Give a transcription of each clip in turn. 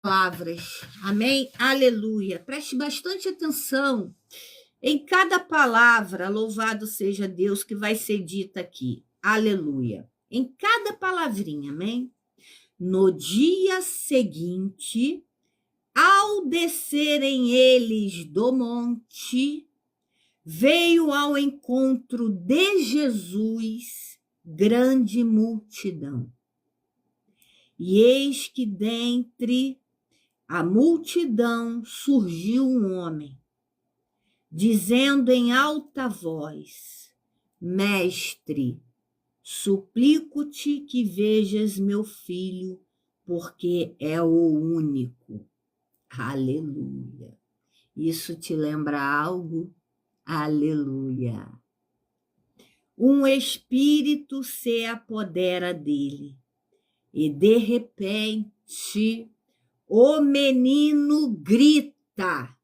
Palavras. Amém? Aleluia. Preste bastante atenção em cada palavra, louvado seja Deus, que vai ser dita aqui. Aleluia. Em cada palavrinha, amém? No dia seguinte, ao descerem eles do monte, veio ao encontro de Jesus grande multidão. E eis que dentre a multidão surgiu um homem, dizendo em alta voz: Mestre, suplico-te que vejas meu filho, porque é o único. Aleluia. Isso te lembra algo? Aleluia. Um espírito se apodera dele, e de repente o menino grita,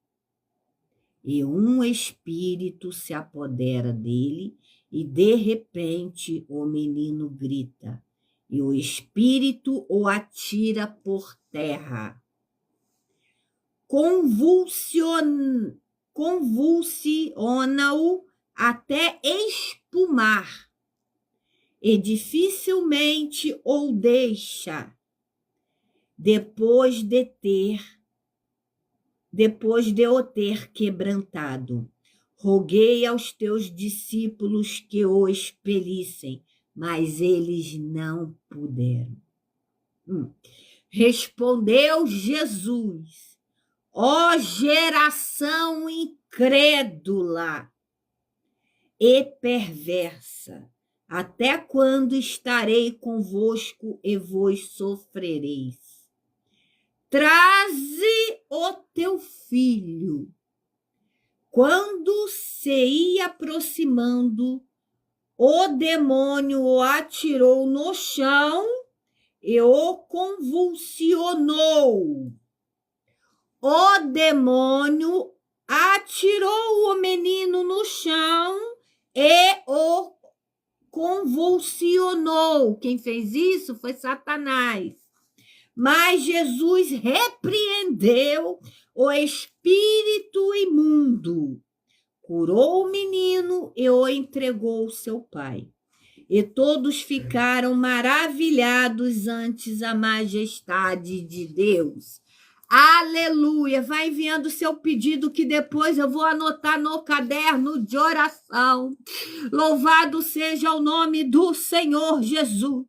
e um espírito se apodera dele, e de repente o menino grita, e o espírito o atira por terra. Convulsiona-o até espumar, e dificilmente o deixa, depois de o ter quebrantado. Roguei aos teus discípulos que o expelissem, mas eles não puderam. Respondeu Jesus: ó geração incrédula e perversa, até quando estarei convosco e vos sofrereis? Traze o teu filho. Quando se ia aproximando, o demônio o atirou no chão e o convulsionou. O demônio atirou o menino no chão e o convulsionou. Quem fez isso foi Satanás. Mas Jesus repreendeu o espírito imundo, curou o menino e o entregou ao seu pai. E todos ficaram maravilhados ante a majestade de Deus. Aleluia! Vai enviando o seu pedido que depois eu vou anotar no caderno de oração. Louvado seja o nome do Senhor Jesus.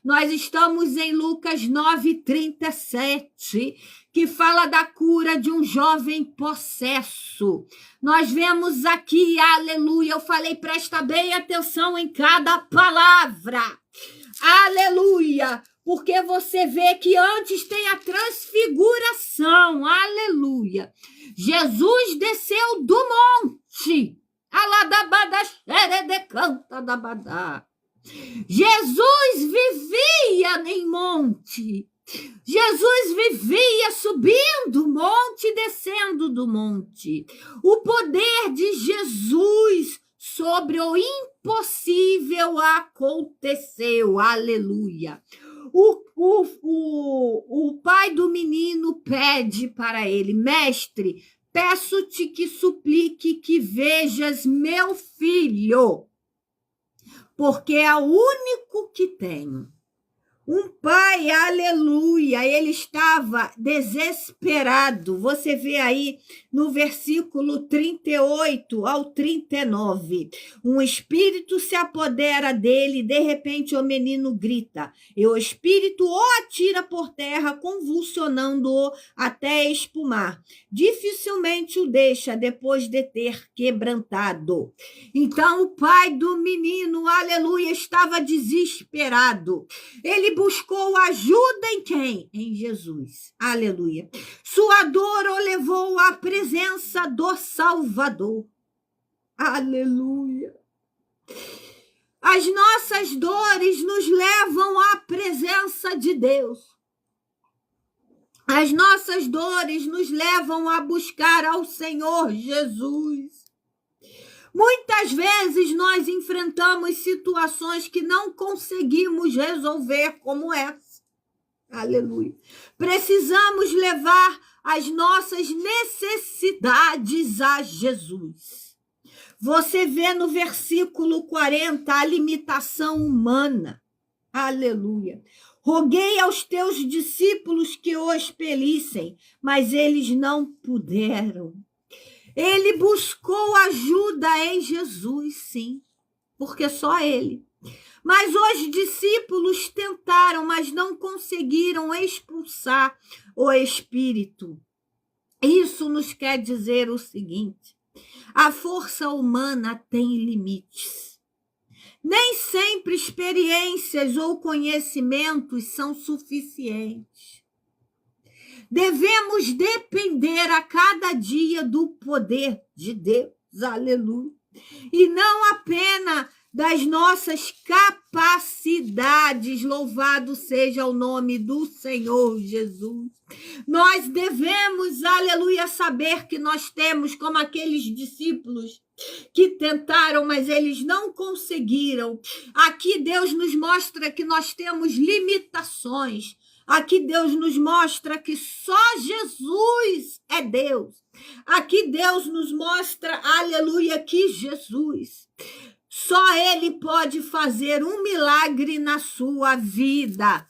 Nós estamos em Lucas 9:37, que fala da cura de um jovem possesso. Nós vemos aqui, aleluia, eu falei, presta bem atenção em cada palavra. Aleluia, porque você vê que antes tem a transfiguração, aleluia. Jesus desceu do monte, Jesus vivia em monte, Jesus vivia subindo monte e descendo do monte. O poder de Jesus sobre o impossível aconteceu, aleluia. O pai do menino pede para ele: mestre, peço-te que suplique que vejas meu filho, porque é o único que tenho. Um pai, aleluia, ele estava desesperado. Você vê aí no versículo 38 ao 39. Um espírito se apodera dele, de repente o menino grita, e o espírito o atira por terra, convulsionando-o até espumar. Dificilmente o deixa depois de ter quebrantado. Então o pai do menino, aleluia, estava desesperado. Ele buscou ajuda em quem? Em Jesus. Aleluia. Sua dor o levou à presença do Salvador. Aleluia. As nossas dores nos levam à presença de Deus. As nossas dores nos levam a buscar ao Senhor Jesus. Muitas vezes nós enfrentamos situações que não conseguimos resolver como essa. Aleluia. Precisamos levar as nossas necessidades a Jesus. Você vê no versículo 40 a limitação humana. Aleluia. Roguei aos teus discípulos que o expelissem, mas eles não puderam. Ele buscou ajuda em Jesus, sim, porque só ele. Mas os discípulos tentaram, mas não conseguiram expulsar o espírito. Isso nos quer dizer o seguinte: a força humana tem limites. Nem sempre experiências ou conhecimentos são suficientes. Devemos depender a cada dia do poder de Deus, aleluia, e não apenas das nossas capacidades. Louvado seja o nome do Senhor Jesus. Nós devemos, aleluia, saber que nós temos, como aqueles discípulos que tentaram, mas eles não conseguiram. Aqui Deus nos mostra que nós temos limitações. Aqui Deus nos mostra que só Jesus é Deus. Aqui Deus nos mostra, aleluia, que Jesus, só Ele pode fazer um milagre na sua vida.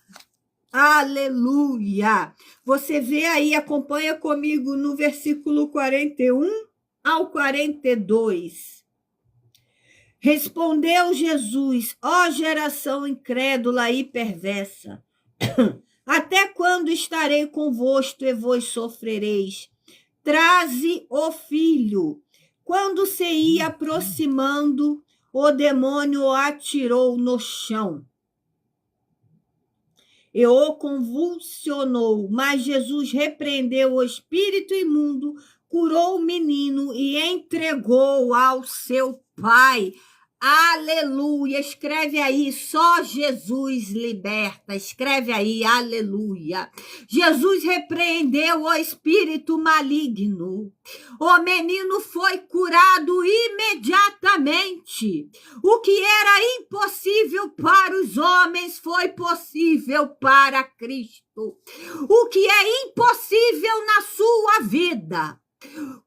Aleluia. Você vê aí, acompanha comigo no versículo 41 ao 42. Respondeu Jesus: ó geração incrédula e perversa, até quando estarei convosco e vos sofrereis? Traze o filho. Quando se ia aproximando, o demônio o atirou no chão e o convulsionou. Mas Jesus repreendeu o espírito imundo, curou o menino e entregou ao seu pai. Aleluia. Escreve aí, só Jesus liberta. Escreve aí, aleluia. Jesus repreendeu o espírito maligno. O menino foi curado imediatamente. O que era impossível para os homens foi possível para Cristo. O que é impossível na sua vida?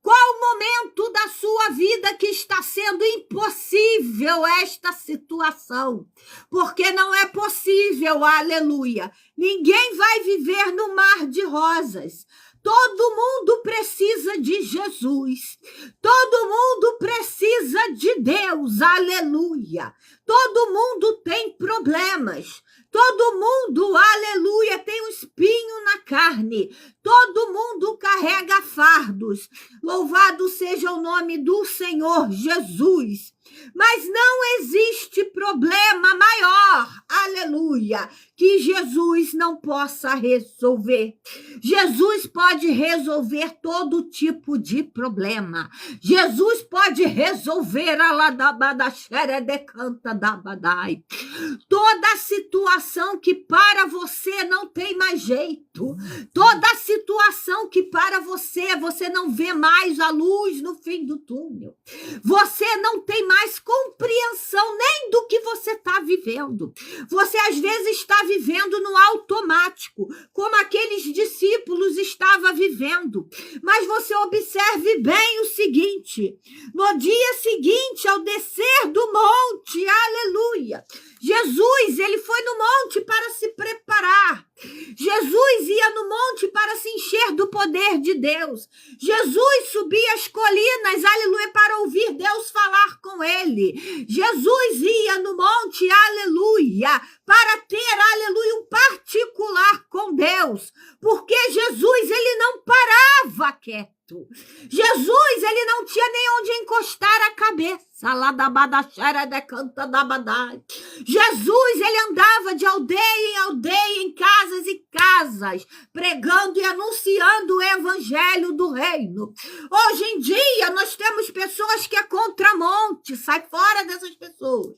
Qual o momento da sua vida que está sendo impossível esta situação? Porque não é possível, aleluia. Ninguém vai viver no mar de rosas. Todo mundo precisa de Jesus. Todo mundo precisa de Deus, aleluia. Todo mundo tem problemas. Todo mundo, aleluia, tem um espinho na carne. Todo mundo carrega fardos. Louvado seja o nome do Senhor Jesus. Mas não existe problema maior, aleluia, que Jesus não possa resolver. Jesus pode resolver todo tipo de problema. Jesus pode resolver toda situação que para você não tem mais jeito. Toda situação que para você não vê mais a luz no fim do túnel. Você não tem mais compreensão nem do que você está vivendo. Você às vezes está vivendo no automático, como aqueles discípulos estavam vivendo. Mas você observe bem o seguinte: no dia seguinte, ao descer do monte, aleluia, Jesus, ele foi no monte para se preparar. Jesus ia no monte para se encher do poder de Deus. Jesus subia as colinas, aleluia, para ouvir Deus falar com ele. Jesus ia no monte, aleluia, para ter, aleluia, um particular com Deus. Porque Jesus, ele não parava quieto. Jesus, ele não tinha nem onde encostar a cabeça. Jesus, ele andava de aldeia em aldeia, em casas e casas, pregando e anunciando o evangelho do reino. Hoje em dia, nós temos pessoas que é contramonte, sai fora dessas pessoas.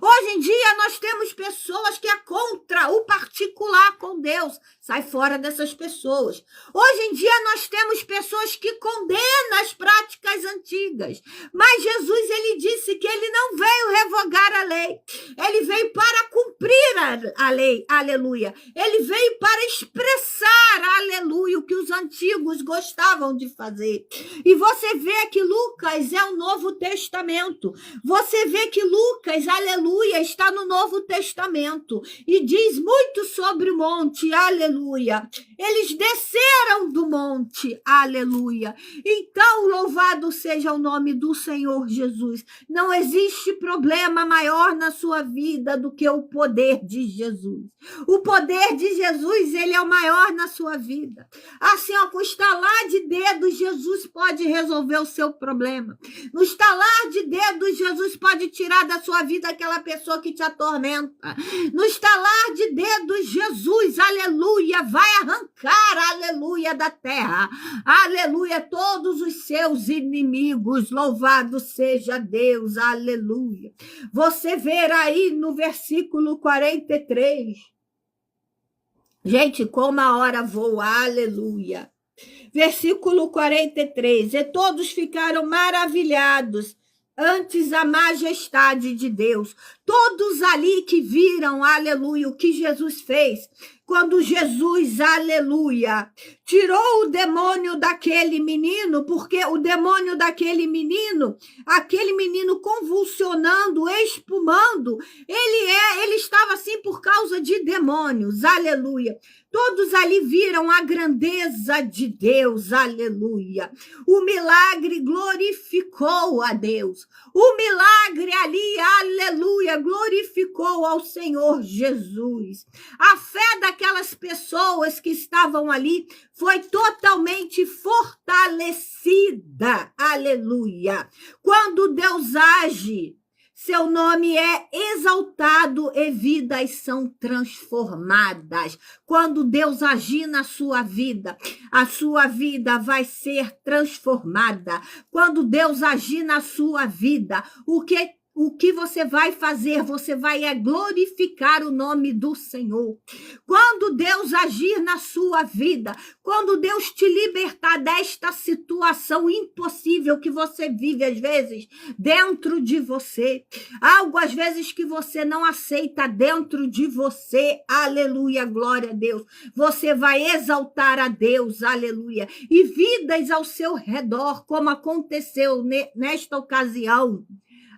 Hoje em dia, nós temos pessoas que é contra o particular com Deus, Sai fora dessas pessoas. Hoje em dia nós temos pessoas que condenam as práticas antigas, mas Jesus, ele disse que ele não veio revogar a lei, ele veio para cumprir a lei, aleluia. Ele veio para expressar, aleluia, o que os antigos gostavam de fazer. E você vê que Lucas é o Novo Testamento, você vê que Lucas, aleluia, está no Novo Testamento e diz muito sobre o monte, aleluia. Eles desceram do monte, aleluia. Então, louvado seja o nome do Senhor Jesus. Não existe problema maior na sua vida do que o poder de Jesus. O poder de Jesus, ele é o maior na sua vida. Assim, ó, com o estalar de dedos, Jesus pode resolver o seu problema. No estalar de dedos, Jesus pode tirar da sua vida aquela pessoa que te atormenta. No estalar de dedos, Jesus, aleluia, vai arrancar, aleluia, da terra, aleluia, todos os seus inimigos. Louvado seja Deus, aleluia. Você vê aí no versículo 43, gente, como a hora voa, aleluia. Versículo 43, e todos ficaram maravilhados antes a majestade de Deus. Todos ali que viram, aleluia, o que Jesus fez, quando Jesus, aleluia, tirou o demônio daquele menino, porque o demônio daquele menino, aquele menino convulsionando, espumando, ele estava assim por causa de demônios, aleluia. Todos ali viram a grandeza de Deus, aleluia. O milagre glorificou a Deus. O milagre ali, aleluia, glorificou ao Senhor Jesus. A fé daquelas pessoas que estavam ali foi totalmente fortalecida, aleluia. Quando Deus age, seu nome é exaltado e vidas são transformadas. Quando Deus agir na sua vida, a sua vida vai ser transformada. Quando Deus agir na sua vida, o que você vai fazer? Você vai glorificar o nome do Senhor. Quando Deus agir na sua vida, quando Deus te libertar desta situação impossível que você vive às vezes dentro de você, algo às vezes que você não aceita dentro de você, aleluia, glória a Deus, você vai exaltar a Deus, aleluia, e vidas ao seu redor, como aconteceu nesta ocasião,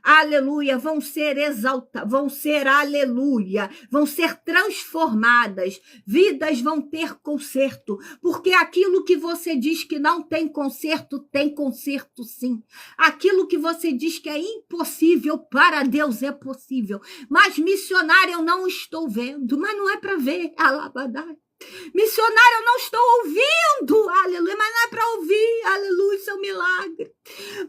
aleluia, vão ser exaltadas, aleluia, vão ser transformadas, vidas vão ter conserto, porque aquilo que você diz que não tem conserto sim. Aquilo que você diz que é impossível, para Deus é possível. Mas missionário eu não estou vendo, mas não é para ver, alabadai. Missionário, eu não estou ouvindo, aleluia, mas não é para ouvir, aleluia, seu milagre.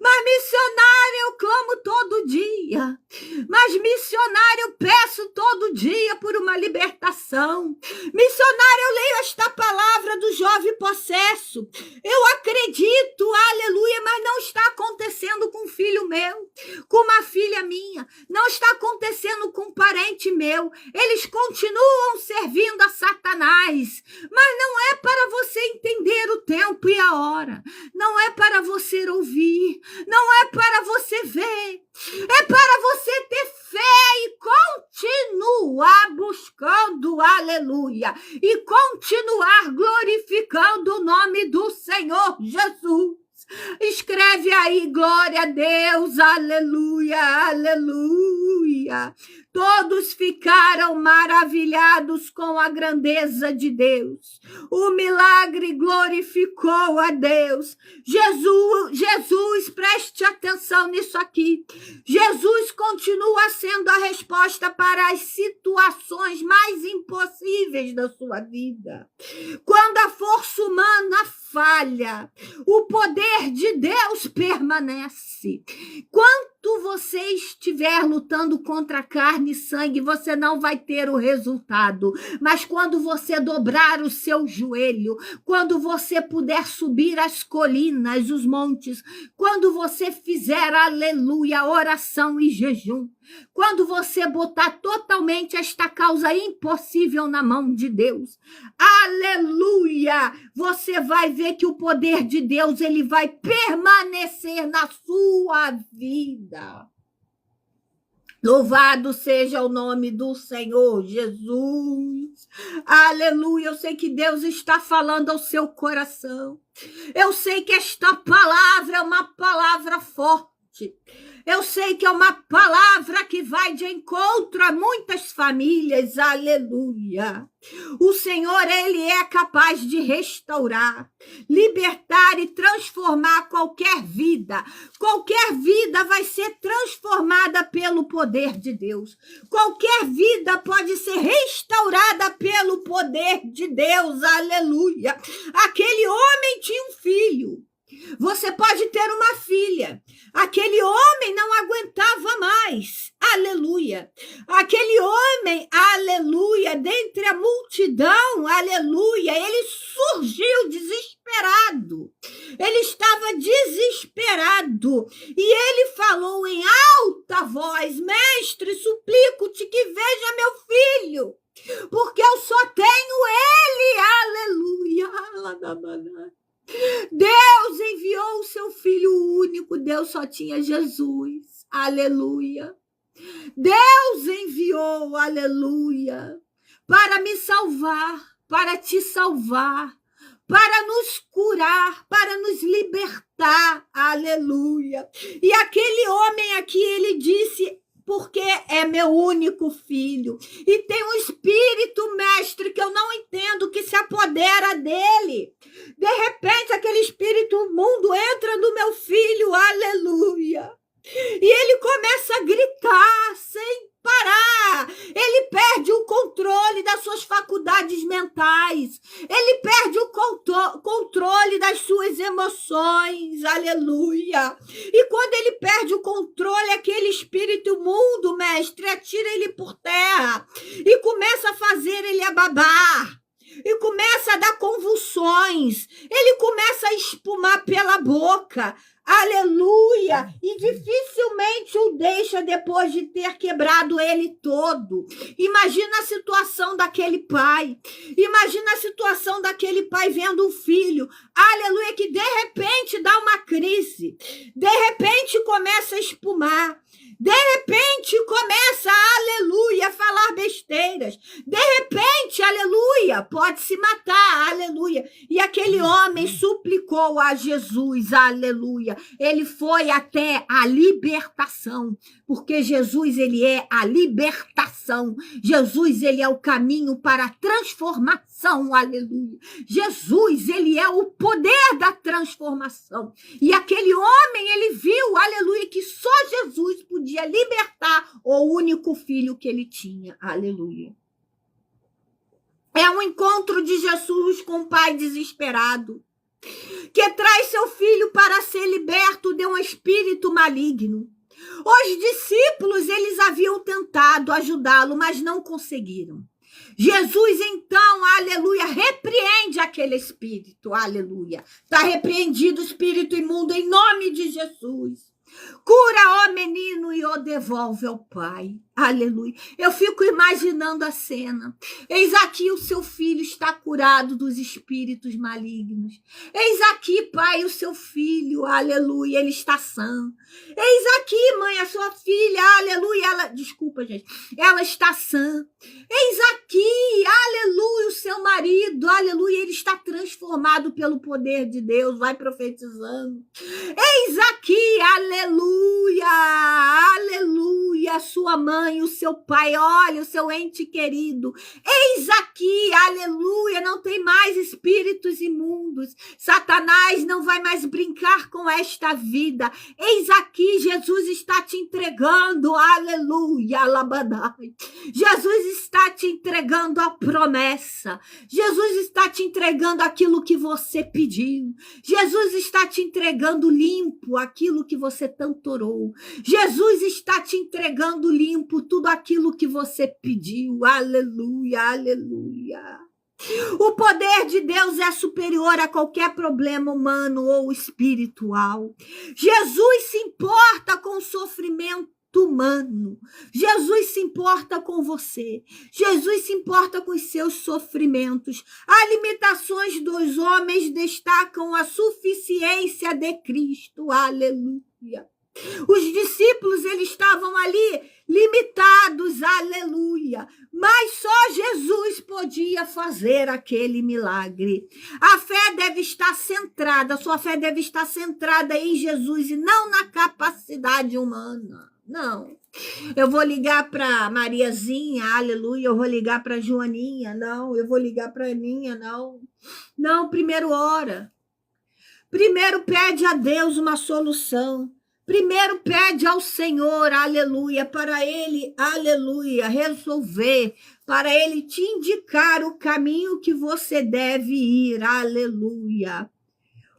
Mas missionário, eu clamo todo dia. Mas missionário, eu peço todo dia por uma libertação. Missionário, eu leio esta palavra do jovem possesso. Eu acredito, aleluia, mas não está acontecendo com um filho meu, com uma filha minha. Não está acontecendo com um parente meu. Eles continuam servindo a Satanás. Mas não é para você entender o tempo e a hora. Não é para você ouvir. Não é para você ver. É para você ter fé e continuar buscando, aleluia. E continuar glorificando o nome do Senhor Jesus. Escreve aí, glória a Deus, aleluia, aleluia. Todos ficaram maravilhados com a grandeza de Deus. O milagre glorificou a Deus. Jesus, preste atenção nisso aqui. Jesus continua sendo a resposta para as situações mais impossíveis da sua vida. Quando a força humana falha, o poder de Deus permanece. Quanto você estiver lutando contra carne e sangue, você não vai ter o resultado. Mas quando você dobrar o seu joelho, quando você puder subir as colinas, os montes, quando você fizer, aleluia, oração e jejum, quando você botar totalmente esta causa impossível na mão de Deus, aleluia, você vai ver que o poder de Deus, ele vai permanecer na sua vida. Louvado seja o nome do Senhor Jesus. Aleluia. Eu sei que Deus está falando ao seu coração. Eu sei que esta palavra é uma palavra forte. Eu sei que é uma palavra que vai de encontro a muitas famílias, aleluia. O Senhor, Ele é capaz de restaurar, libertar e transformar qualquer vida. Qualquer vida vai ser transformada pelo poder de Deus. Qualquer vida pode ser restaurada pelo poder de Deus, aleluia. Aquele homem tinha um filho. Você pode ter uma filha. Aquele homem não aguentava mais. Aleluia. Aquele homem, aleluia, dentre a multidão, aleluia, ele surgiu desesperado. Ele estava desesperado. E ele falou em alta voz: Mestre, suplico-te que veja meu filho, porque eu só tenho ele. Aleluia. Deus enviou o seu filho único, Deus só tinha Jesus, aleluia. Deus enviou, aleluia, para me salvar, para te salvar, para nos curar, para nos libertar, aleluia. E aquele homem aqui, ele disse: porque é meu único filho. E tem um espírito, mestre, que eu não entendo, que se apodera dele. De repente, aquele espírito imundo entra no meu filho, aleluia. E ele começa a gritar sem parar. Ele perde o controle das suas faculdades mentais. Ele perde o controle das suas emoções. Aleluia. E quando ele perde o controle, aquele espírito imundo, mestre, atira ele por terra e começa a fazer ele ababar. E começa a dar convulsões. Ele começa a espumar pela boca. Aleluia! E dificilmente o deixa depois de ter quebrado ele todo. Imagina a situação daquele pai. Imagina a situação daquele pai vendo um filho. Aleluia! Que de repente dá uma crise. De repente começa a espumar. De repente começa, aleluia, a falar besteiras. De repente, aleluia, pode se matar, aleluia. E aquele homem suplicou a Jesus, aleluia. Ele foi até a libertação, porque Jesus, ele é a libertação. Jesus, ele é o caminho para a transformação, aleluia. Jesus, ele é o poder da transformação. E aquele homem, ele viu, aleluia, que só Jesus podia libertar o único filho que ele tinha, aleluia. É um encontro de Jesus com o pai desesperado, que traz seu filho para ser liberto de um espírito maligno. Os discípulos, eles haviam tentado ajudá-lo, mas não conseguiram. Jesus, então, aleluia, repreende aquele espírito, aleluia. Está repreendido o espírito imundo em nome de Jesus. Cura, ó menino, e o devolve ao pai. Aleluia. Eu fico imaginando a cena. Eis aqui o seu filho está curado dos espíritos malignos. Eis aqui, pai, o seu filho, aleluia, ele está sã. Eis aqui, mãe, a sua filha, aleluia, desculpa, gente, ela está sã. Eis aqui, aleluia, o seu marido, aleluia, ele está transformado pelo poder de Deus, vai profetizando. Eis aqui, aleluia, aleluia, a sua mãe, mãe, o seu pai, olha, o seu ente querido. Eis aqui, aleluia, não tem mais espíritos imundos. Satanás não vai mais brincar com esta vida. Eis aqui, Jesus está te entregando, aleluia, alabadai. Jesus está te entregando a promessa. Jesus está te entregando aquilo que você pediu. Jesus está te entregando limpo aquilo que você tanto orou. Jesus está te entregando limpo tudo aquilo que você pediu. Aleluia, aleluia. O poder de Deus é superior a qualquer problema humano ou espiritual. Jesus se importa com o sofrimento humano. Jesus se importa com você. Jesus se importa com os seus sofrimentos. As limitações dos homens destacam a suficiência de Cristo. Aleluia. Os discípulos, eles estavam ali limitados, aleluia. Mas só Jesus podia fazer aquele milagre. A fé deve estar centrada, a sua fé deve estar centrada em Jesus e não na capacidade humana. Não. Eu vou ligar para Mariazinha, aleluia. Eu vou ligar para Joaninha, não. Eu vou ligar para Aninha, não. Não, primeiro ora. Primeiro pede a Deus uma solução. Primeiro pede ao Senhor, aleluia, para Ele, aleluia, resolver, para Ele te indicar o caminho que você deve ir, aleluia.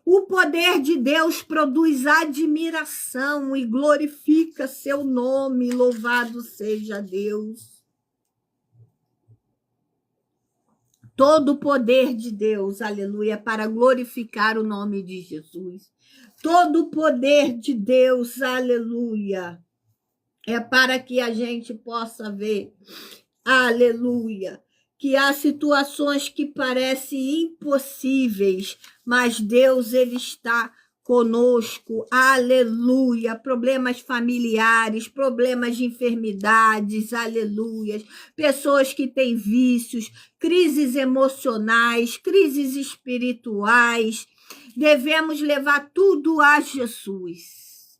O poder de Deus produz admiração e glorifica seu nome, louvado seja Deus. Todo o poder de Deus, aleluia, para glorificar o nome de Jesus. Todo o poder de Deus, aleluia, é para que a gente possa ver, aleluia, que há situações que parecem impossíveis, mas Deus, Ele está conosco, aleluia, problemas familiares, problemas de enfermidades, aleluia, pessoas que têm vícios, crises emocionais, crises espirituais. Devemos levar tudo a Jesus.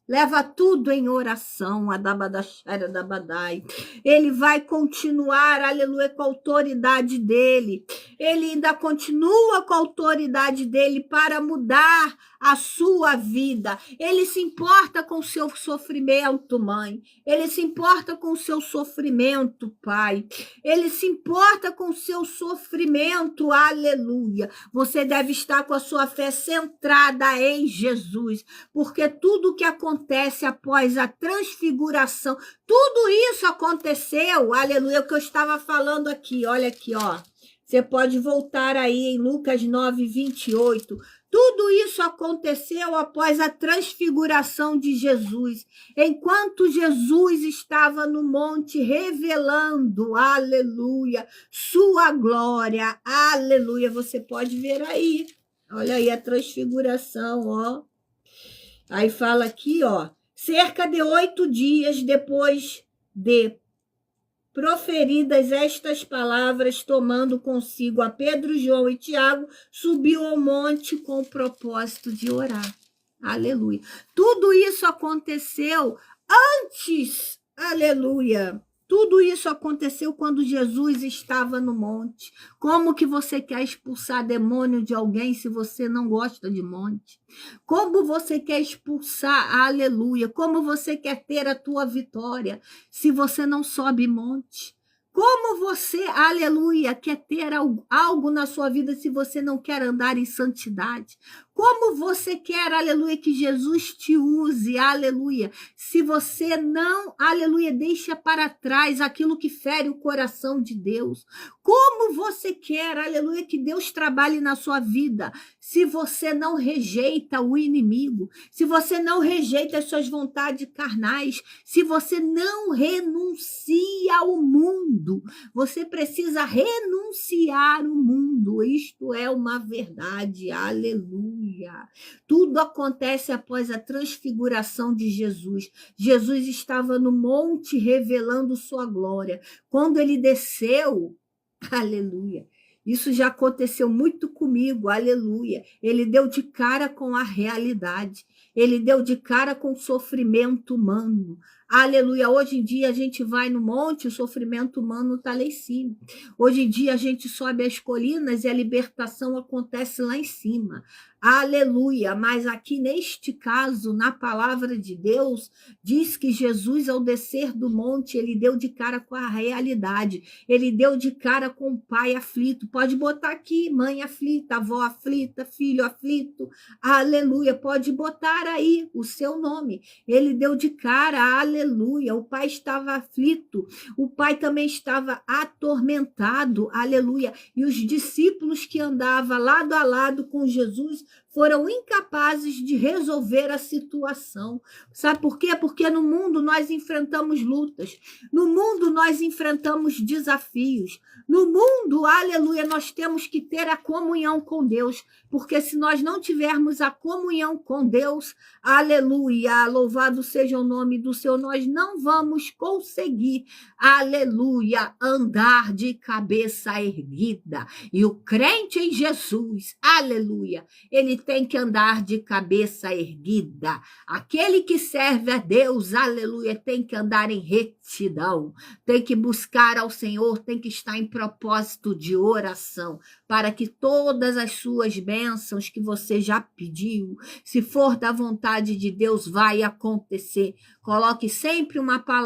Leva tudo em oração, adabadai. Ele vai continuar, aleluia, com a autoridade dele. Ele ainda continua com a autoridade dele para mudar a sua vida. Ele se importa com o seu sofrimento, mãe. Ele se importa com o seu sofrimento, pai. Ele se importa com o seu sofrimento, aleluia. Você deve estar com a sua fé centrada em Jesus, porque tudo que acontece após a transfiguração, tudo isso aconteceu, aleluia, o que eu estava falando aqui, olha aqui, ó. Você pode voltar aí em Lucas 9, 28. Tudo isso aconteceu após a transfiguração de Jesus. Enquanto Jesus estava no monte revelando, aleluia, sua glória, aleluia. Você pode ver aí, olha aí a transfiguração, ó. Aí fala aqui, ó, cerca de 8 dias depois de proferidas estas palavras, tomando consigo a Pedro, João e Tiago, subiu ao monte com o propósito de orar. Aleluia. Tudo isso aconteceu antes, aleluia. Tudo isso aconteceu quando Jesus estava no monte. Como que você quer expulsar demônio de alguém se você não gosta de monte? Como você quer expulsar, aleluia? Como você quer ter a tua vitória se você não sobe monte? Como você, aleluia, quer ter algo na sua vida se você não quer andar em santidade? Como você quer, aleluia, que Jesus te use, aleluia, se você não, aleluia, deixa para trás aquilo que fere o coração de Deus? Como você quer, aleluia, que Deus trabalhe na sua vida se você não rejeita o inimigo, se você não rejeita as suas vontades carnais, se você não renuncia ao mundo? Você precisa renunciar ao mundo, isto é uma verdade, aleluia. Tudo acontece após a transfiguração de Jesus. Jesus estava no monte revelando sua glória. Quando ele desceu, aleluia, Isso já aconteceu muito comigo, aleluia. Ele deu de cara com a realidade, ele deu de cara com o sofrimento humano. Aleluia. Hoje em dia a gente vai no monte, o sofrimento humano está lá em cima. Hoje em dia a gente sobe as colinas e a libertação acontece lá em cima. Aleluia. Mas aqui neste caso, na palavra de Deus, diz que Jesus, ao descer do monte, ele deu de cara com a realidade. Ele deu de cara com o pai aflito. Pode botar aqui, mãe aflita, avó aflita, filho aflito. Aleluia. Pode botar aí o seu nome. Ele deu de cara, aleluia. O pai estava aflito, o pai também estava atormentado, aleluia. E os discípulos que andavam lado a lado com Jesus foram incapazes de resolver a situação. Sabe por quê? Porque no mundo nós enfrentamos lutas, no mundo nós enfrentamos desafios, no mundo, aleluia, nós temos que ter a comunhão com Deus, porque se nós não tivermos a comunhão com Deus, aleluia, louvado seja o nome do Senhor, nós não vamos conseguir, aleluia, andar de cabeça erguida. E o crente em Jesus, aleluia, ele tem que andar de cabeça erguida. Aquele que serve a Deus, aleluia, tem que andar em retidão, tem que buscar ao Senhor, tem que estar em propósito de oração, para que todas as suas bênçãos que você já pediu, se for da vontade de Deus, vai acontecer. Coloque sempre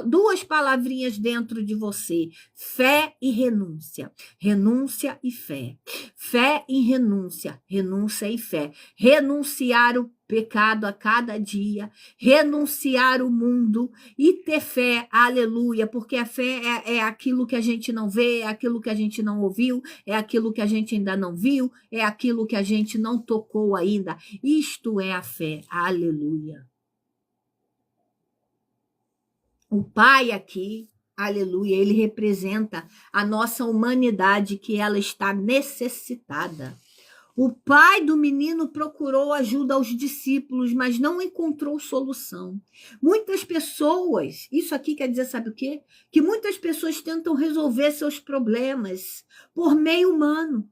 duas palavrinhas dentro de você: fé e renúncia. Renúncia e fé. Fé e renúncia. Renúncia e fé. Renunciar o pecado a cada dia, renunciar o mundo e ter fé, aleluia, porque a fé é aquilo que a gente não vê, é aquilo que a gente não ouviu, é aquilo que a gente ainda não viu, é aquilo que a gente não tocou ainda. Isto é a fé, aleluia. O Pai aqui, aleluia, ele representa a nossa humanidade, que ela está necessitada. O pai do menino procurou ajuda aos discípulos, mas não encontrou solução. Muitas pessoas, isso aqui quer dizer, sabe o quê? Que muitas pessoas tentam resolver seus problemas por meio humano,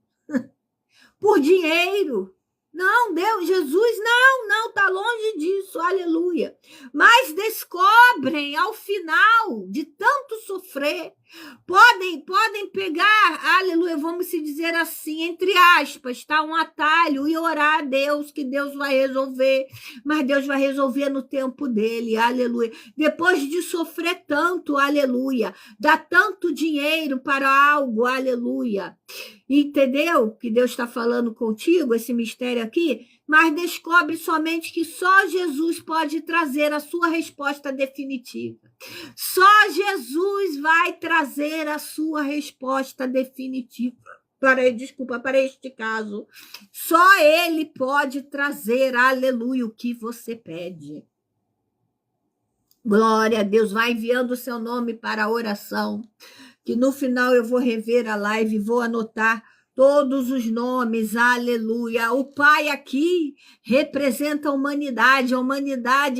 por dinheiro. Não, Deus, Jesus, não, está longe disso, aleluia. Mas descobrem ao final de tanto sofrer, podem pegar, aleluia, vamos se dizer assim, entre aspas, tá? Um atalho e orar a Deus, que Deus vai resolver, mas Deus vai resolver no tempo dele, aleluia. Depois de sofrer tanto, aleluia, dá tanto dinheiro para algo, aleluia. Entendeu que Deus está falando contigo, esse mistério aqui? Mas descobre somente que só Jesus pode trazer a sua resposta definitiva. Só Jesus vai trazer a sua resposta definitiva. Para este caso. Só Ele pode trazer, aleluia, o que você pede. Glória a Deus, vai enviando o seu nome para a oração, que no final eu vou rever a live, vou anotar todos os nomes, aleluia. O Pai aqui representa a humanidade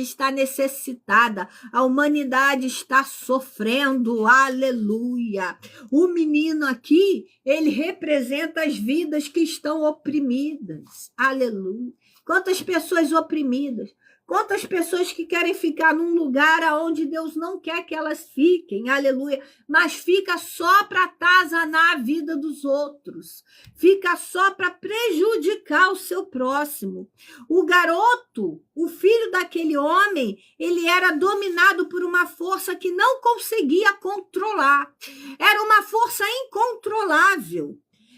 está necessitada, a humanidade está sofrendo, aleluia. O menino aqui, ele representa as vidas que estão oprimidas, aleluia. Quantas pessoas oprimidas, quantas pessoas que querem ficar num lugar onde Deus não quer que elas fiquem, aleluia, mas fica só para atazanar a vida dos outros, fica só para prejudicar o seu próximo. O garoto, o filho daquele homem, ele era dominado por uma força que não conseguia controlar, era uma força incontrolável.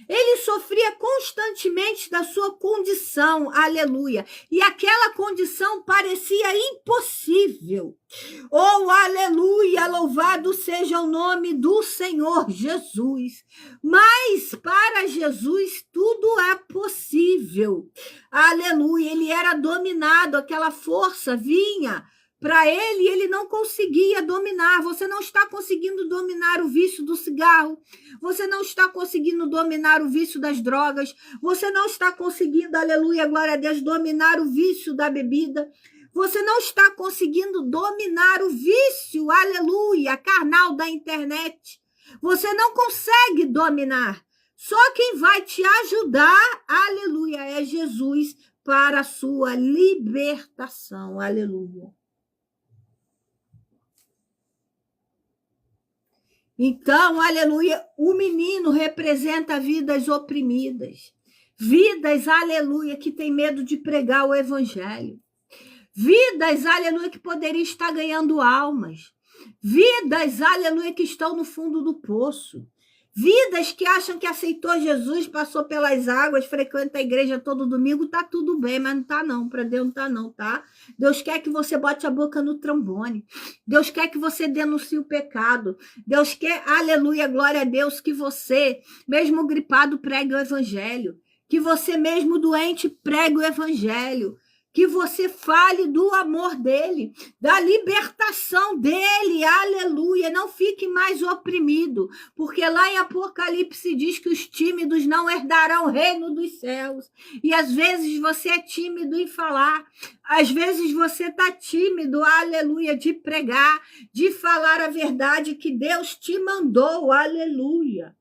Ele sofria constantemente da sua condição, aleluia, e aquela condição parecia impossível. Oh, aleluia, louvado seja o nome do Senhor Jesus. Mas para Jesus tudo é possível, aleluia. Ele era dominado, aquela força vinha para ele, ele não conseguia dominar. Você não está conseguindo dominar o vício do cigarro, você não está conseguindo dominar o vício das drogas, você não está conseguindo, aleluia, glória a Deus, dominar o vício da bebida, você não está conseguindo dominar o vício, aleluia, carnal da internet. Você não consegue dominar, Só quem vai te ajudar, aleluia, é Jesus para a sua libertação, aleluia. Então, aleluia, o menino representa vidas oprimidas, vidas, aleluia, que tem medo de pregar o evangelho, vidas, aleluia, que poderiam estar ganhando almas, vidas, aleluia, que estão no fundo do poço, vidas que acham que aceitou Jesus, passou pelas águas, frequenta a igreja todo domingo, tá tudo bem, mas não tá não, para Deus não tá não, tá? Deus quer que você bote a boca no trombone, Deus quer que você denuncie o pecado, Deus quer, aleluia, glória a Deus, que você, mesmo gripado, pregue o evangelho, que você mesmo doente pregue o evangelho, que você fale do amor dele, da libertação dele, aleluia, não fique mais oprimido, porque lá em Apocalipse diz que os tímidos não herdarão o reino dos céus, e às vezes você é tímido em falar, às vezes você está tímido, aleluia, de pregar, de falar a verdade que Deus te mandou, aleluia.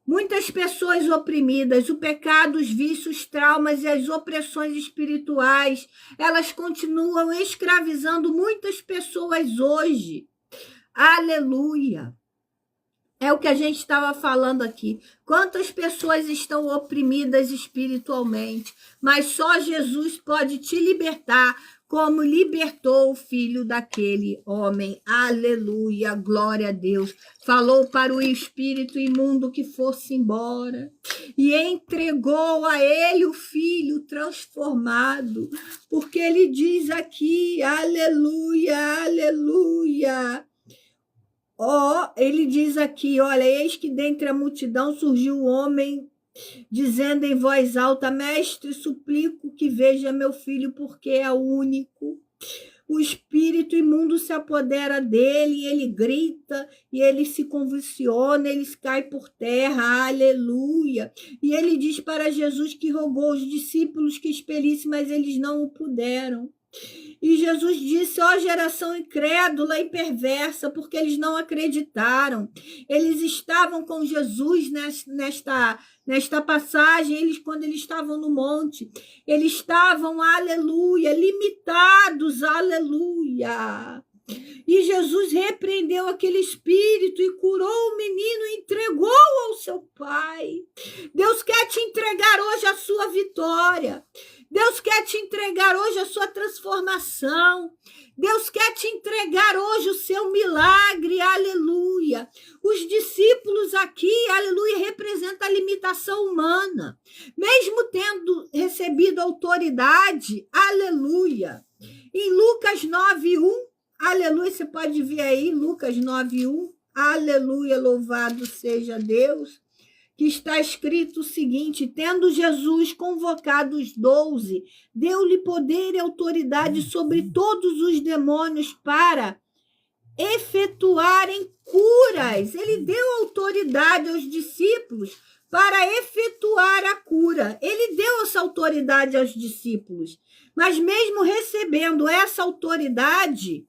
Muitas pessoas oprimidas, o pecado, os vícios, os traumas e as opressões espirituais, elas continuam escravizando muitas pessoas hoje. Aleluia! É o que a gente estava falando aqui. Quantas pessoas estão oprimidas espiritualmente, mas só Jesus pode te libertar, como libertou o filho daquele homem. Aleluia, glória a Deus. Falou para o espírito imundo que fosse embora e entregou a ele o filho transformado, porque ele diz aqui, aleluia, aleluia. Ele diz aqui, olha, eis que dentre a multidão surgiu um homem dizendo em voz alta, mestre, suplico que veja meu filho, porque é único. O espírito imundo se apodera dele, ele grita, e ele se convulsiona, ele cai por terra, aleluia. E ele diz para Jesus que rogou aos discípulos que expelissem, mas eles não o puderam. E Jesus disse, geração incrédula e perversa, porque eles não acreditaram. Eles estavam com Jesus nesta passagem, quando eles estavam no monte, eles estavam, aleluia, limitados, aleluia. E Jesus repreendeu aquele espírito e curou o menino e entregou ao seu pai. Deus quer te entregar hoje a sua vitória. Deus quer te entregar hoje a sua transformação. Deus quer te entregar hoje o seu milagre, aleluia. Os discípulos aqui, aleluia, representam a limitação humana. Mesmo tendo recebido autoridade, aleluia. Em Lucas 9:1, aleluia, você pode ver aí, Lucas 9:1, aleluia, louvado seja Deus. Que está escrito o seguinte, tendo Jesus convocado os 12, deu-lhe poder e autoridade sobre todos os demônios para efetuarem curas. Ele deu autoridade aos discípulos para efetuar a cura. Ele deu essa autoridade aos discípulos. Mas mesmo recebendo essa autoridade,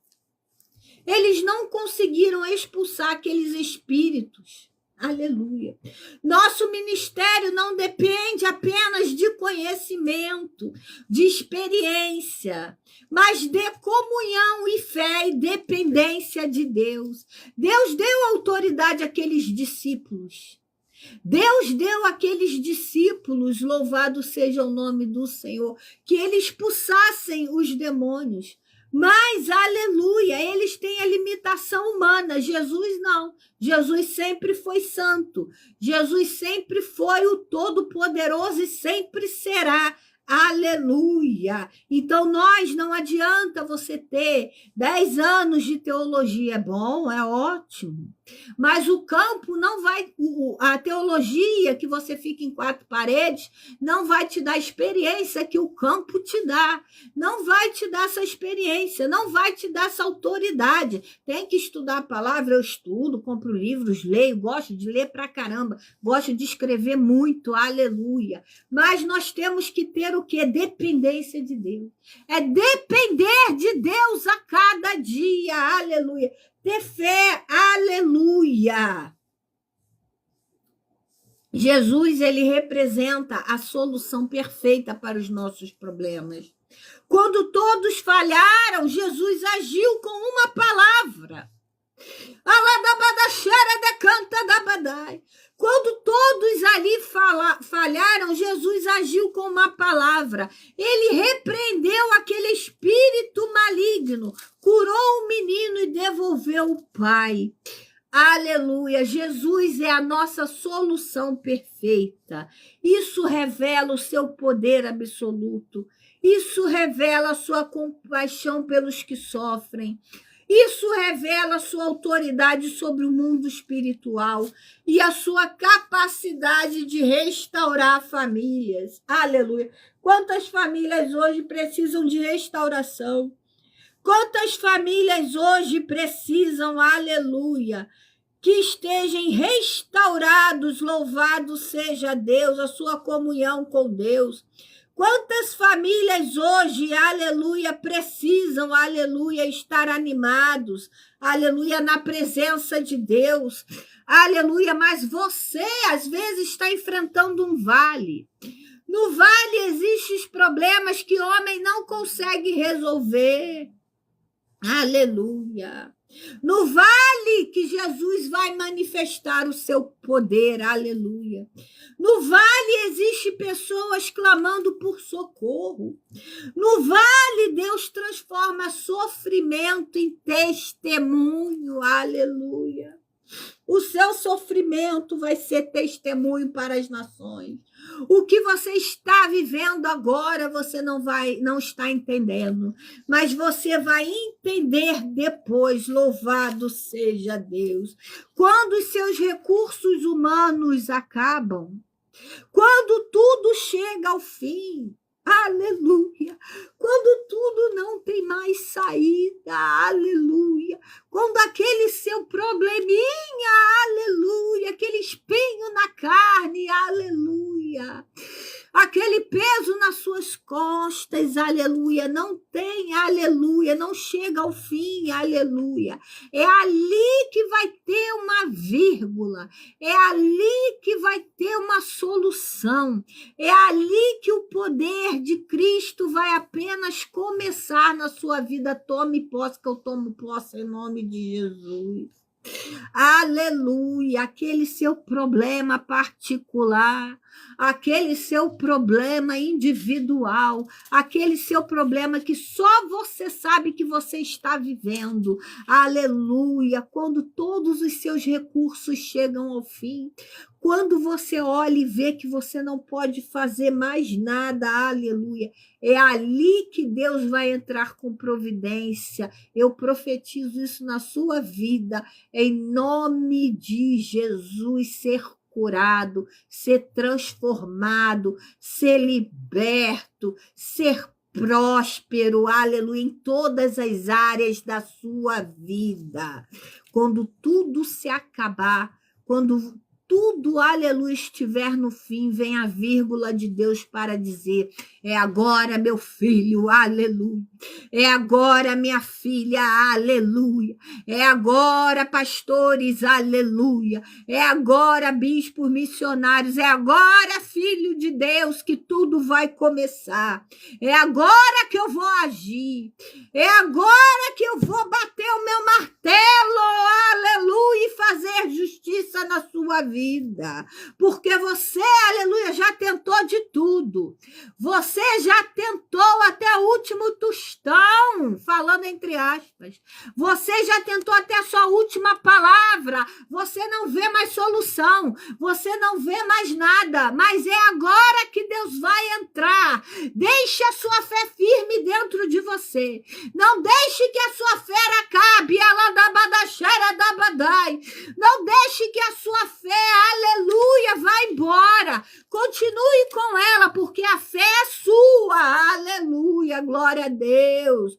eles não conseguiram expulsar aqueles espíritos. Aleluia. Nosso ministério não depende apenas de conhecimento, de experiência, mas de comunhão e fé e dependência de Deus. Deus deu autoridade àqueles discípulos. Deus deu àqueles discípulos, louvado seja o nome do Senhor, que eles expulsassem os demônios. Mas, aleluia, eles têm a limitação humana, Jesus não. Jesus sempre foi santo, Jesus sempre foi o Todo-Poderoso e sempre será. Aleluia! Então, não adianta você ter 10 anos de teologia, é bom, é ótimo, mas o campo não vai, a teologia que você fica em 4 paredes, não vai te dar a experiência que o campo te dá, não vai te dar essa experiência, não vai te dar essa autoridade. Tem que estudar a palavra, eu estudo, compro livros, leio, gosto de ler pra caramba, gosto de escrever muito, aleluia, mas nós temos que ter o quê? Dependência de Deus. É depender de Deus a cada dia, aleluia. Ter fé, aleluia. Jesus, ele representa a solução perfeita para os nossos problemas. Quando todos falharam, Jesus agiu com uma palavra. Quando todos ali falharam, Jesus agiu com uma palavra. Ele repreendeu aquele espírito maligno, curou o menino e devolveu o pai. Aleluia! Jesus é a nossa solução perfeita. Isso revela o seu poder absoluto. Isso revela a sua compaixão pelos que sofrem. Isso revela a sua autoridade sobre o mundo espiritual e a sua capacidade de restaurar famílias. Aleluia! Quantas famílias hoje precisam de restauração? Quantas famílias hoje precisam, aleluia, que estejam restaurados, louvado seja Deus, a sua comunhão com Deus. Quantas famílias hoje, aleluia, precisam, aleluia, estar animados, aleluia, na presença de Deus, aleluia, mas você, às vezes, está enfrentando um vale. No vale existem os problemas que o homem não consegue resolver. Aleluia. No vale que Jesus vai manifestar o seu poder, aleluia. No vale existem pessoas clamando por socorro. No vale Deus transforma sofrimento em testemunho, aleluia. O seu sofrimento vai ser testemunho para as nações. O que você está vivendo agora, você não está entendendo, mas você vai entender depois, louvado seja Deus. Quando os seus recursos humanos acabam, quando tudo chega ao fim, aleluia, quando tudo não tem mais saída, aleluia, quando aquele seu probleminha, aleluia, aquele espinho na carne, aleluia, aquele peso nas suas costas, aleluia, não tem, aleluia, não chega ao fim, aleluia, é ali que vai ter uma vírgula, é ali que vai ter uma solução, é ali que o poder de Cristo vai apenas começar na sua vida. Tome posse, que eu tomo posse em nome de Jesus. Aleluia, aquele seu problema particular, aquele seu problema individual, aquele seu problema que só você sabe que você está vivendo, aleluia, quando todos os seus recursos chegam ao fim, quando você olha e vê que você não pode fazer mais nada, aleluia, é ali que Deus vai entrar com providência. Eu profetizo isso na sua vida, em nome de Jesus, ser curado, ser transformado, ser liberto, ser próspero, aleluia, em todas as áreas da sua vida. Quando tudo se acabar, quando tudo, aleluia, estiver no fim, vem a vírgula de Deus para dizer: é agora, meu filho, aleluia. É agora, minha filha, aleluia. É agora, pastores, aleluia. É agora, bispos, missionários. É agora, filho de Deus, que tudo vai começar. É agora que eu vou agir. É agora que eu vou bater o meu martelo, aleluia, e fazer justiça na sua vida. Porque você, aleluia, já tentou de tudo. Você já tentou até o último tostão, falando entre aspas. Você já tentou até a sua última palavra. Você não vê mais solução. Você não vê mais nada. Mas é agora que Deus vai entrar. Deixe a sua fé firme dentro de você. Não deixe que a sua fé acabe. Não deixe que a sua fé, aleluia, vá embora. Continue com ela, porque a fé é sua. Aleluia, glória a Deus.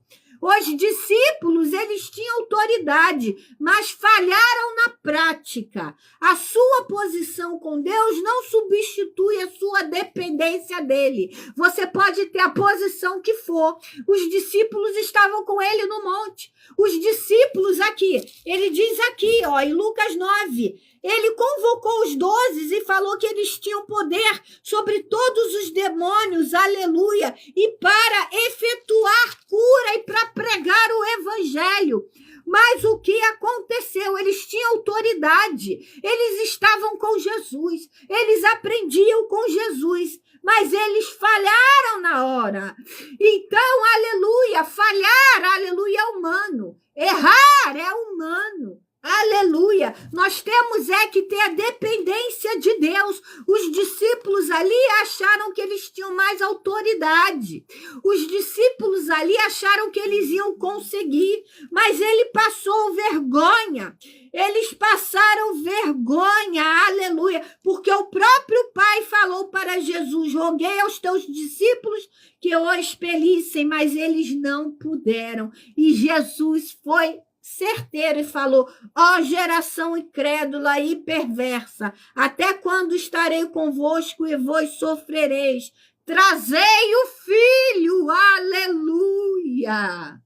Os discípulos, eles tinham autoridade, mas falharam na prática. A sua posição com Deus não substitui a sua dependência dele. Você pode ter a posição que for. Os discípulos estavam com ele no monte. Os discípulos aqui, ele diz aqui, ó, em Lucas 9, ele convocou os 12 e falou que eles tinham poder sobre todos os demônios, aleluia, e para efetuar cura e para pregar o evangelho. Mas o que aconteceu? Eles tinham autoridade, eles estavam com Jesus, eles aprendiam com Jesus, mas eles falharam na hora. Então, aleluia, falhar, aleluia, é humano. Errar é humano. Aleluia! Nós temos que ter a dependência de Deus. Os discípulos ali acharam que eles tinham mais autoridade. Os discípulos ali acharam que eles iam conseguir, mas ele passou vergonha. Eles passaram vergonha, aleluia, porque o próprio Pai falou para Jesus: roguei aos teus discípulos que o expelissem, mas eles não puderam. E Jesus foi certeiro e falou: ó geração incrédula e perversa, até quando estarei convosco e vós sofrereis? Trazei o filho, aleluia.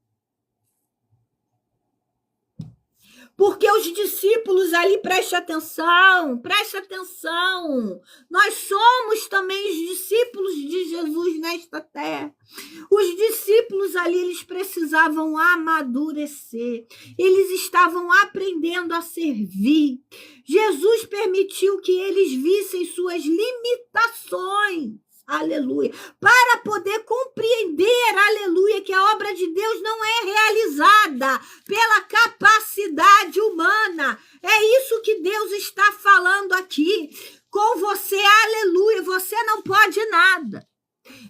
Porque os discípulos ali, preste atenção, nós somos também os discípulos de Jesus nesta terra. Os discípulos ali, eles precisavam amadurecer, eles estavam aprendendo a servir. Jesus permitiu que eles vissem suas limitações, aleluia, para poder compreender, aleluia, que a obra de Deus não é realizada pela capacidade humana. É isso que Deus está falando aqui com você, aleluia. Você não pode nada.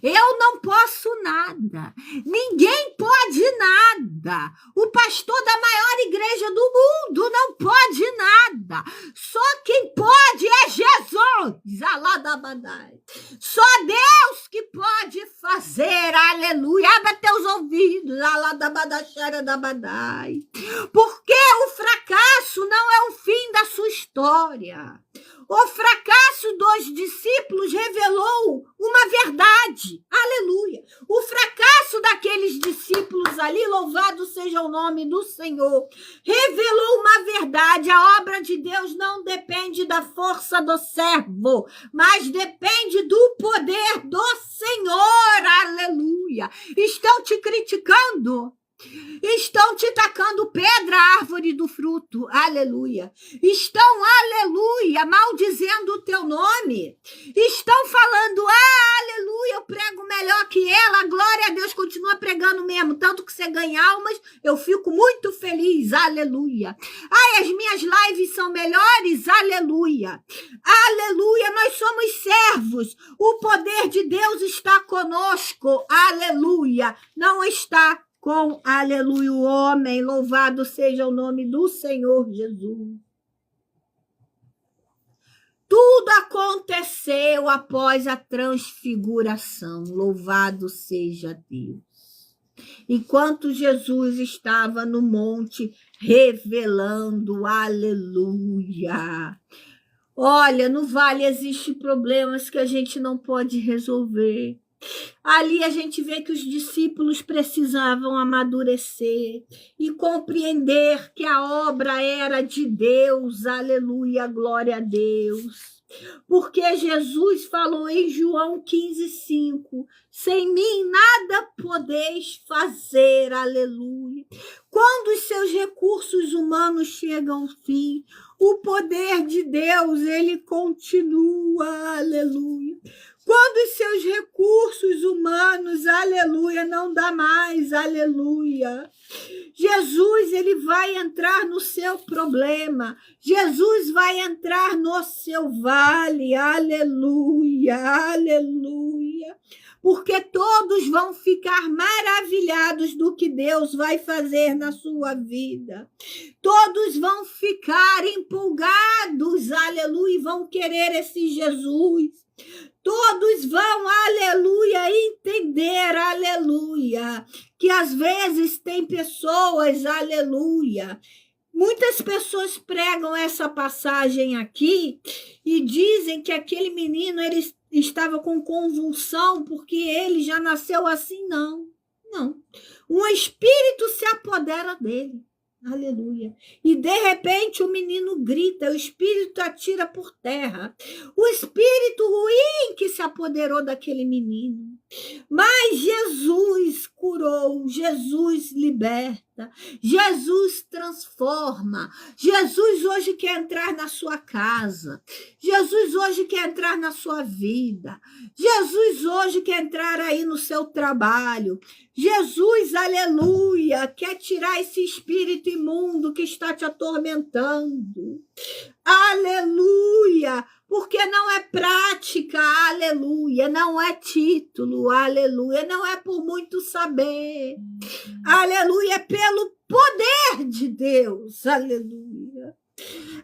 Eu não posso nada. Ninguém pode nada. O pastor da maior igreja do mundo não pode nada. Só quem pode é Jesus. Aladabadai. Só Deus que pode fazer. Aleluia. Abra teus ouvidos. Aladabadaxaradabadai. Porque o fracasso não é o fim da sua história. O fracasso dos discípulos revelou uma verdade. Aleluia. O fracasso daqueles discípulos ali, louvado seja o nome do Senhor, revelou uma verdade. A obra de Deus não depende da força do servo, mas depende do poder do Senhor. Aleluia. Estão te criticando? Estão te tacando pedra à árvore do fruto, aleluia. Estão, aleluia, maldizendo o teu nome. Estão falando, aleluia, eu prego melhor que ela, glória a Deus, continua pregando mesmo. Tanto que você ganha almas, eu fico muito feliz, aleluia. Ai, as minhas lives são melhores, aleluia. Aleluia, nós somos servos. O poder de Deus está conosco, aleluia. Não está com, aleluia, o homem. Louvado seja o nome do Senhor Jesus. Tudo aconteceu após a transfiguração. Louvado seja Deus. Enquanto Jesus estava no monte revelando, aleluia. Olha, no vale existem problemas que a gente não pode resolver. Ali a gente vê que os discípulos precisavam amadurecer e compreender que a obra era de Deus, aleluia, glória a Deus. Porque Jesus falou em João 15:5, sem mim nada podeis fazer, aleluia. Quando os seus recursos humanos chegam ao fim, o poder de Deus, ele continua, aleluia. Quando os seus recursos humanos, aleluia, não dá mais, aleluia. Jesus, ele vai entrar no seu problema. Jesus vai entrar no seu vale, aleluia, aleluia. Porque todos vão ficar maravilhados do que Deus vai fazer na sua vida. Todos vão ficar empolgados, aleluia, e vão querer esse Jesus. Todos vão, aleluia, entender, aleluia, que às vezes tem pessoas, aleluia, muitas pessoas pregam essa passagem aqui e dizem que aquele menino ele estava com convulsão porque ele já nasceu assim. Não, não. Um espírito se apodera dele. Aleluia. E de repente o menino grita, o espírito atira por terra. O espírito ruim que se apoderou daquele menino. Mas Jesus curou, Jesus liberta, Jesus transforma. Jesus hoje quer entrar na sua casa. Jesus hoje quer entrar na sua vida. Jesus hoje quer entrar aí no seu trabalho. Jesus, aleluia, quer tirar esse espírito imundo que está te atormentando. Aleluia, porque não é prática, aleluia, não é título, aleluia, não é por muito saber, aleluia, é pelo poder de Deus, aleluia.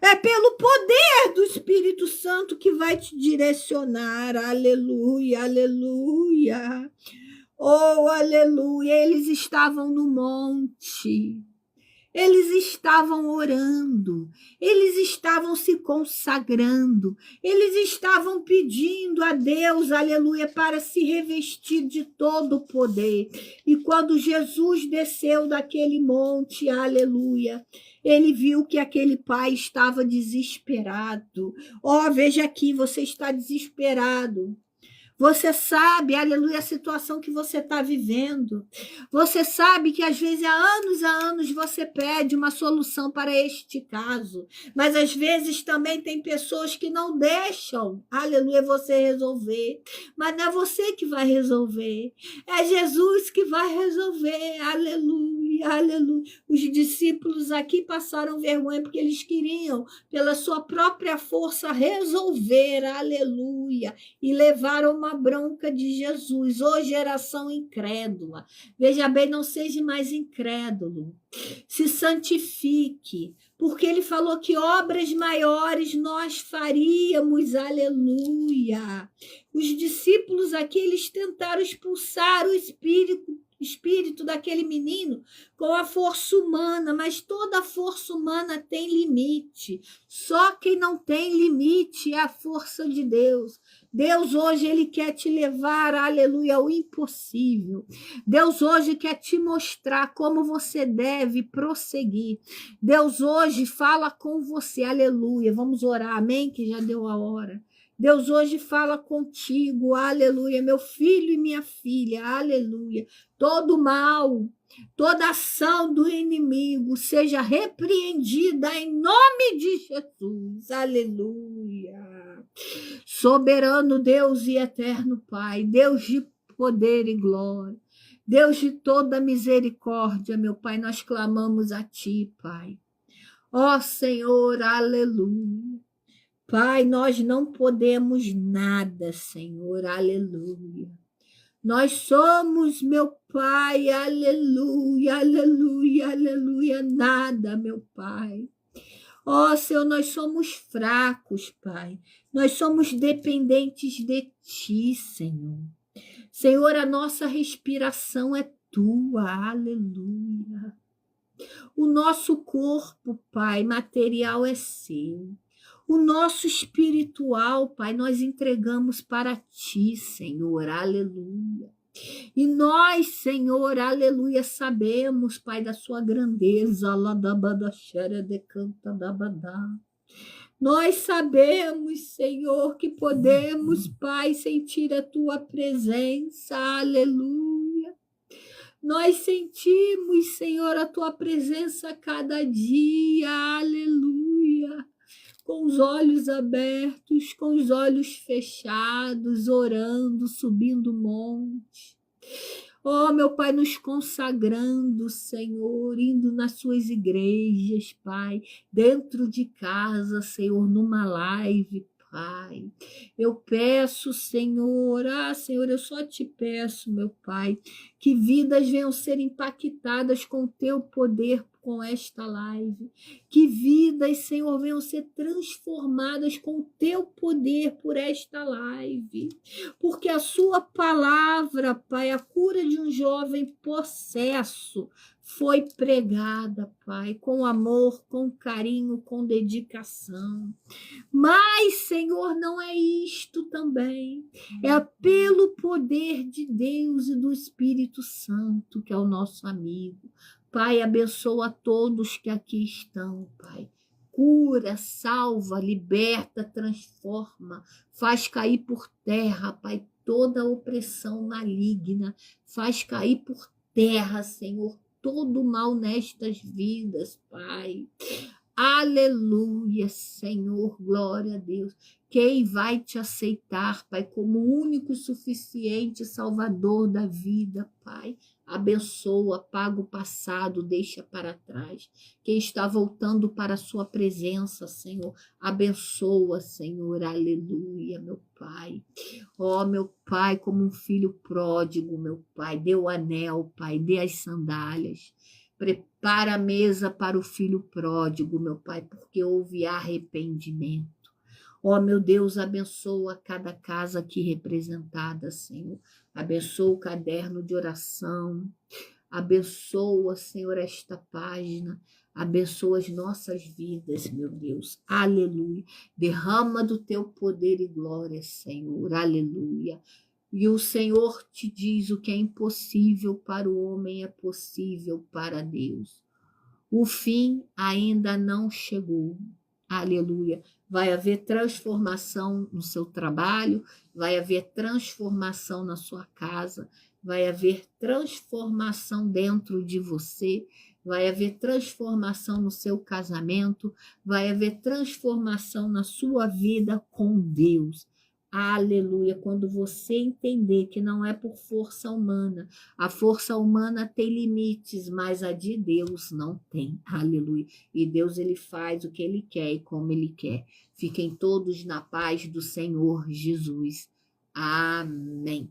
É pelo poder do Espírito Santo que vai te direcionar, aleluia, aleluia. Oh, aleluia, eles estavam no monte, eles estavam orando, eles estavam se consagrando, eles estavam pedindo a Deus, aleluia, para se revestir de todo o poder. E quando Jesus desceu daquele monte, aleluia, ele viu que aquele pai estava desesperado. Oh, veja aqui, você está desesperado. Você sabe, aleluia, a situação que você está vivendo. Você sabe que às vezes há anos você pede uma solução para este caso. Mas às vezes também tem pessoas que não deixam, aleluia, você resolver. Mas não é você que vai resolver. É Jesus que vai resolver, aleluia, aleluia. Os discípulos aqui passaram vergonha porque eles queriam, pela sua própria força, resolver, aleluia, e levaram uma bronca de Jesus. Ô geração incrédula, veja bem, não seja mais incrédulo, se santifique, porque ele falou que obras maiores nós faríamos, aleluia. Os discípulos aqui, eles tentaram expulsar o espírito daquele menino com a força humana, mas toda força humana tem limite. Só quem não tem limite é a força de Deus. Deus hoje ele quer te levar, aleluia, ao impossível. Deus hoje quer te mostrar como você deve prosseguir. Deus hoje fala com você, aleluia. Vamos orar, amém? Que já deu a hora. Deus hoje fala contigo, aleluia, meu filho e minha filha, aleluia. Todo mal, toda ação do inimigo seja repreendida em nome de Jesus, aleluia. Soberano Deus e eterno Pai, Deus de poder e glória, Deus de toda misericórdia, meu Pai, nós clamamos a Ti, Pai. Ó Senhor, aleluia. Pai, nós não podemos nada, Senhor, aleluia. Nós somos, meu Pai, aleluia, aleluia, aleluia, nada, meu Pai. Ó Senhor, nós somos fracos, Pai. Nós somos dependentes de Ti, Senhor. Senhor, a nossa respiração é Tua, aleluia. O nosso corpo, Pai, material é Seu. O nosso espiritual, Pai, nós entregamos para Ti, Senhor, aleluia. E nós, Senhor, aleluia, sabemos, Pai, da Sua grandeza, nós sabemos, Senhor, que podemos, Pai, sentir a Tua presença, aleluia. Nós sentimos, Senhor, a Tua presença a cada dia, aleluia. Com os olhos abertos, com os olhos fechados, orando, subindo o monte. Oh, meu Pai, nos consagrando, Senhor, indo nas suas igrejas, Pai, dentro de casa, Senhor, numa live, Pai. Eu peço, Senhor, Senhor, eu só te peço, meu Pai, que vidas venham ser impactadas com o teu poder, com esta live. Que vidas, Senhor, venham ser transformadas com o teu poder por esta live. Porque a sua palavra, Pai, a cura de um jovem possesso, foi pregada, Pai, com amor, com carinho, com dedicação. Mas, Senhor, não é isto também. É pelo poder de Deus e do Espírito Santo, que é o nosso amigo. Pai, abençoa a todos que aqui estão, Pai. Cura, salva, liberta, transforma, faz cair por terra, Pai, toda opressão maligna, faz cair por terra, Senhor, todo mal nestas vidas, Pai. Aleluia, Senhor, glória a Deus. Quem vai te aceitar, Pai, como único e suficiente Salvador da vida, Pai? Abençoa, apaga o passado, deixa para trás. Quem está voltando para a sua presença, Senhor, abençoa, Senhor, aleluia, meu Pai. Ó, meu Pai, como um filho pródigo, meu Pai, dê o anel, Pai, dê as sandálias. Prepara a mesa para o filho pródigo, meu Pai, porque houve arrependimento. Ó, meu Deus, abençoa cada casa aqui representada, Senhor. Abençoa o caderno de oração. Abençoa, Senhor, esta página. Abençoa as nossas vidas, meu Deus. Aleluia. Derrama do teu poder e glória, Senhor. Aleluia. E o Senhor te diz: o que é impossível para o homem é possível para Deus. O fim ainda não chegou. Aleluia. Vai haver transformação no seu trabalho, vai haver transformação na sua casa, vai haver transformação dentro de você, vai haver transformação no seu casamento, vai haver transformação na sua vida com Deus. Aleluia, quando você entender que não é por força humana, a força humana tem limites, mas a de Deus não tem. Aleluia. E Deus, ele faz o que ele quer e como ele quer. Fiquem todos na paz do Senhor Jesus. Amém.